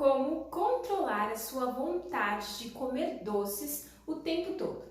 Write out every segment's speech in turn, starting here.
Como controlar a sua vontade de comer doces o tempo todo.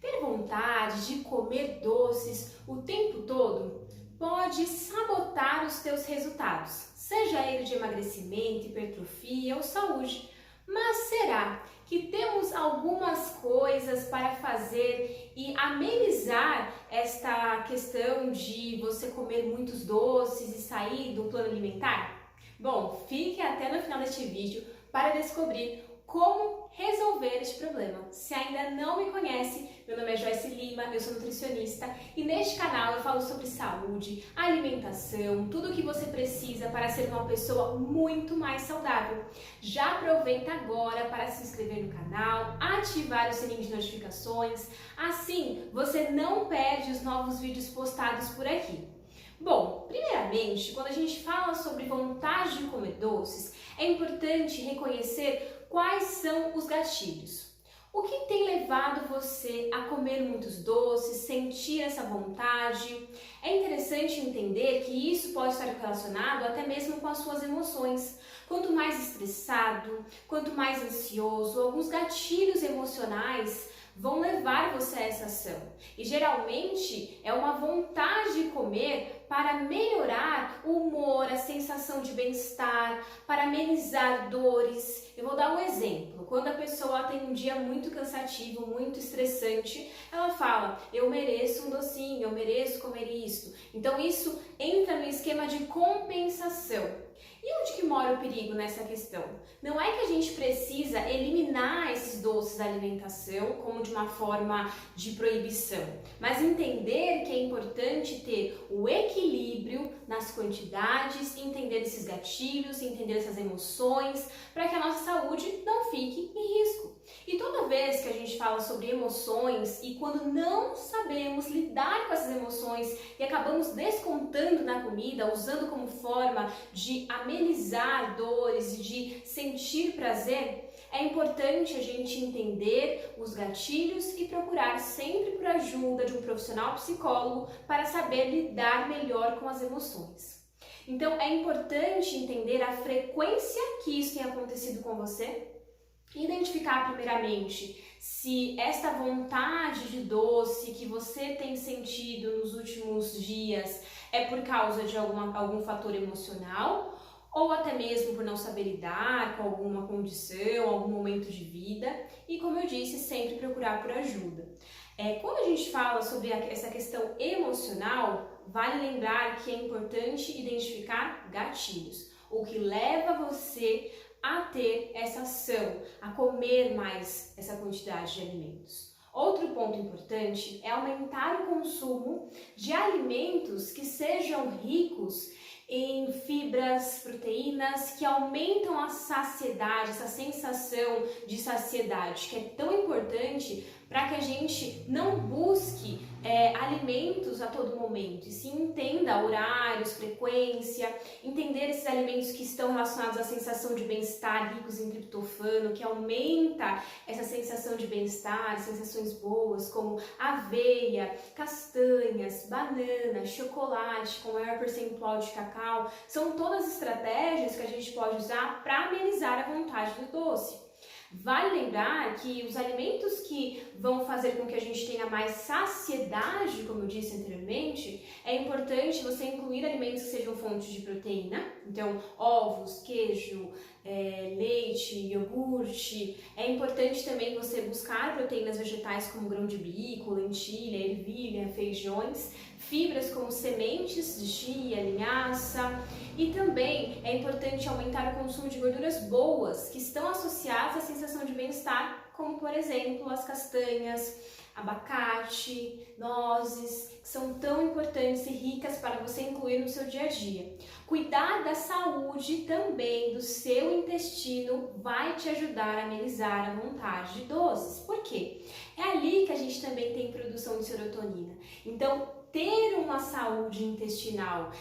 Ter vontade de comer doces o tempo todo pode sabotar os teus resultados, seja ele de emagrecimento, hipertrofia ou saúde. Mas será que temos algumas coisas para fazer e amenizar esta questão de você comer muitos doces e sair do plano alimentar? Bom, fique até no final deste vídeo para descobrir como resolver este problema. Se ainda não me conhece, meu nome é Joyce Lima, eu sou nutricionista e neste canal eu falo sobre saúde, alimentação, tudo o que você precisa para ser uma pessoa muito mais saudável. Já aproveita agora para se inscrever no canal, ativar o sininho de notificações, assim você não perde os novos vídeos postados por aqui. Bom, primeiramente, quando a gente fala sobre vontade de comer doces, é importante reconhecer quais são os gatilhos. O que tem levado você a comer muitos doces, sentir essa vontade? É interessante entender que isso pode estar relacionado até mesmo com as suas emoções. Quanto mais estressado, quanto mais ansioso, alguns gatilhos emocionais vão levar você a essa ação. E geralmente é uma vontade de comer para melhorar o humor, a sensação de bem-estar, para amenizar dores. Eu vou dar um exemplo. Quando a pessoa tem um dia muito cansativo, muito estressante, ela fala: eu mereço um docinho, eu mereço comer isto. Então isso entra no esquema de compensação. E onde que mora o perigo nessa questão? Não é que a gente precisa eliminar esses doces da alimentação como de uma forma de proibição, mas entender que é importante ter o equilíbrio nas quantidades, entender esses gatilhos, entender essas emoções, para que a nossa saúde não fique em risco. E toda vez que a gente fala sobre emoções e quando não sabemos lidar com essas emoções e acabamos descontando na comida, usando como forma de amenizar dores e de sentir prazer, é importante a gente entender os gatilhos e procurar sempre por ajuda de um profissional psicólogo para saber lidar melhor com as emoções. Então é importante entender a frequência que isso tem acontecido com você, identificar primeiramente se esta vontade de doce que você tem sentido nos últimos dias é por causa de algum fator emocional ou até mesmo por não saber lidar com alguma condição, algum momento de vida e, como eu disse, sempre procurar por ajuda. Quando a gente fala sobre essa questão emocional, vale lembrar que é importante identificar gatilhos, o que leva você a ter essa ação, a comer mais essa quantidade de alimentos. Outro ponto importante é aumentar o consumo de alimentos que sejam ricos em fibras, proteínas, que aumentam a saciedade, essa sensação de saciedade, que é tão importante para que a gente não busque alimentos a todo momento, e sim entenda horários, frequência, entender esses alimentos que estão relacionados à sensação de bem-estar, ricos em triptofano, que aumenta essa sensação de bem-estar, sensações boas, como aveia, castanhas, banana, chocolate com maior percentual de cacau, são todas estratégias que a gente pode usar para amenizar a vontade do doce. Vale lembrar que os alimentos que vão fazer com que a gente tenha mais saciedade, como eu disse anteriormente, é importante você incluir alimentos que sejam fontes de proteína, então ovos, queijo, leite, iogurte. É importante também você buscar proteínas vegetais como grão de bico, lentilha, ervilha, feijões, fibras como sementes de chia, linhaça, e também é importante aumentar o consumo de gorduras boas que estão associadas à sensação de bem-estar, como por exemplo as castanhas, abacate, nozes, que são tão importantes e ricas para você incluir no seu dia a dia. Cuidar da saúde também do seu intestino vai te ajudar a amenizar a vontade de doces. Por quê? É ali que a gente também tem produção de serotonina. Então, ter uma saúde intestinal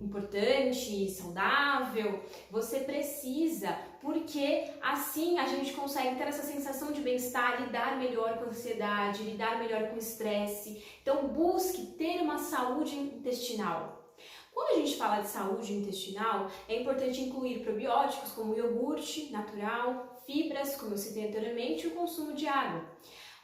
importante, saudável, você precisa, porque assim a gente consegue ter essa sensação de bem-estar, lidar melhor com a ansiedade, lidar melhor com o estresse. Então busque ter uma saúde intestinal. Quando a gente fala de saúde intestinal, é importante incluir probióticos como iogurte natural, fibras, como eu citei anteriormente, e o consumo de água.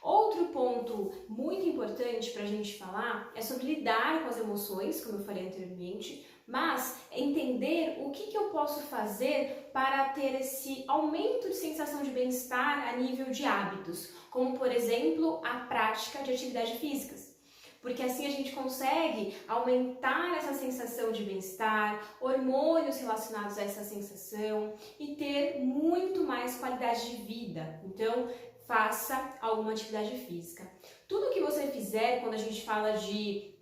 Outro ponto muito importante para a gente falar é sobre lidar com as emoções, como eu falei anteriormente, mas entender o que eu posso fazer para ter esse aumento de sensação de bem-estar a nível de hábitos, como por exemplo a prática de atividades físicas. Porque assim a gente consegue aumentar essa sensação de bem-estar, hormônios relacionados a essa sensação e ter muito mais qualidade de vida. Então, faça alguma atividade física. Tudo que você fizer quando a gente fala de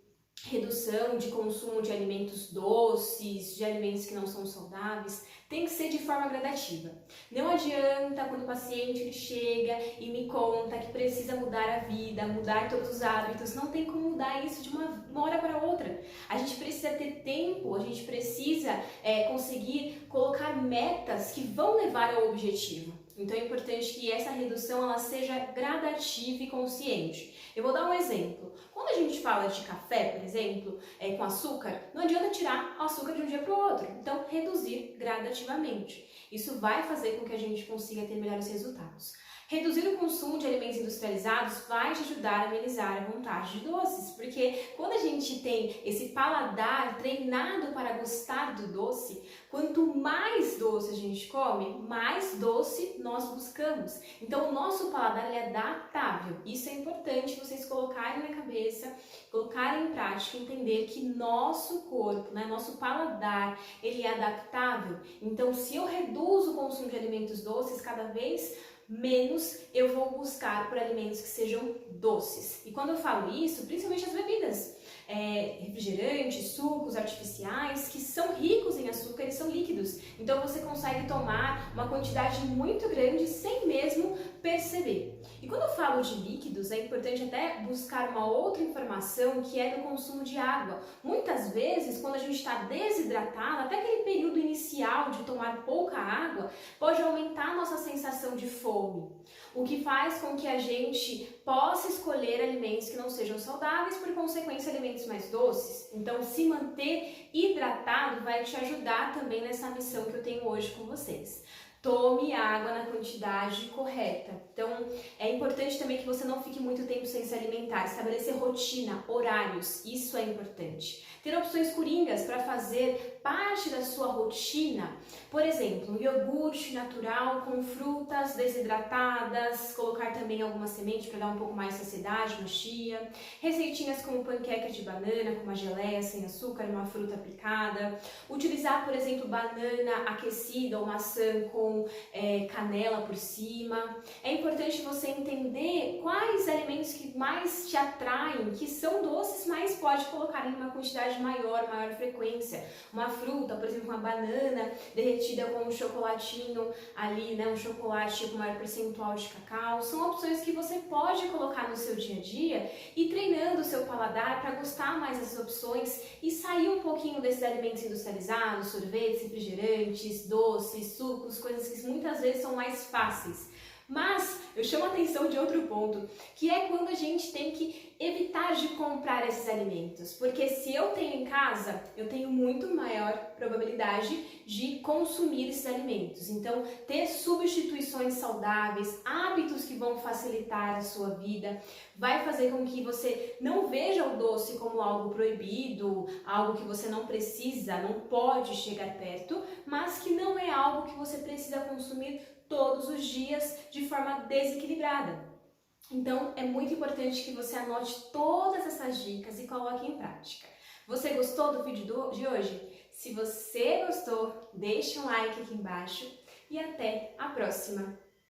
redução de consumo de alimentos doces, de alimentos que não são saudáveis, tem que ser de forma gradativa. Não adianta quando o paciente ele chega e me conta que precisa mudar a vida, mudar todos os hábitos, não tem como mudar isso de uma hora para outra. A gente precisa ter tempo, a gente precisa conseguir colocar metas que vão levar ao objetivo. Então é importante que essa redução ela seja gradativa e consciente. Eu vou dar um exemplo. Quando a gente fala de café, por exemplo, com açúcar, não adianta tirar o açúcar de um dia para o outro. Então, reduzir gradativamente. Isso vai fazer com que a gente consiga ter melhores resultados. Reduzir o consumo de alimentos industrializados vai te ajudar a amenizar a vontade de doces, porque quando a gente tem esse paladar treinado para gostar do doce, quanto mais doce a gente come, mais doce nós buscamos. Então o nosso paladar é adaptável. Isso é importante vocês colocarem na cabeça, colocarem em prática, entender que nosso corpo, nosso paladar, ele é adaptável. Então se eu reduzo o consumo de alimentos doces cada vez menos eu vou buscar por alimentos que sejam doces. E quando eu falo isso, principalmente as bebidas, refrigerantes, sucos artificiais, que são ricos em açúcar e são líquidos. Então você consegue tomar uma quantidade muito grande sem mesmo perceber. E quando eu falo de líquidos, é importante até buscar uma outra informação que é do consumo de água. Muitas vezes, quando a gente está desidratado, até aquele período inicial de tomar pouca água, pode aumentar a nossa sensação de fome, o que faz com que a gente possa escolher alimentos que não sejam saudáveis, por consequência, alimentos mais doces. Então, se manter hidratado vai te ajudar também nessa missão que eu tenho hoje com vocês. Tome água na quantidade correta. Então, é importante também que você não fique muito tempo sem se alimentar. Estabelecer rotina, horários, isso é importante. Ter opções coringas para fazer parte da sua rotina. Por exemplo, um iogurte natural com frutas desidratadas, colocar também alguma semente para dar um pouco mais de saciedade, uma chia. Receitinhas como panqueca de banana, com uma geleia sem açúcar, uma fruta picada. Utilizar, por exemplo, banana aquecida ou maçã com canela por cima. É importante você entender quais alimentos que mais te atraem, que são doces, mas pode colocar em uma quantidade maior frequência. Uma fruta, por exemplo, uma banana derretida com um chocolatinho ali, um chocolate com maior percentual de cacau. São opções que você pode colocar no seu dia a dia e treinando o seu paladar para gostar mais dessas opções e sair um pouquinho desses alimentos industrializados, sorvetes, refrigerantes, doces, sucos, coisas que muitas vezes são mais fáceis. Mas eu chamo a atenção de outro ponto, que é quando a gente tem que evitar de comprar esses alimentos. Porque se eu tenho em casa, eu tenho muito maior probabilidade de consumir esses alimentos. Então, ter substituições saudáveis, hábitos que vão facilitar a sua vida, vai fazer com que você não veja o doce como algo proibido, algo que você não precisa, não pode chegar perto, mas que não é algo que você precisa consumir todos os dias de forma desequilibrada. Então, é muito importante que você anote todas essas dicas e coloque em prática. Você gostou do vídeo de hoje? Se você gostou, deixe um like aqui embaixo e até a próxima!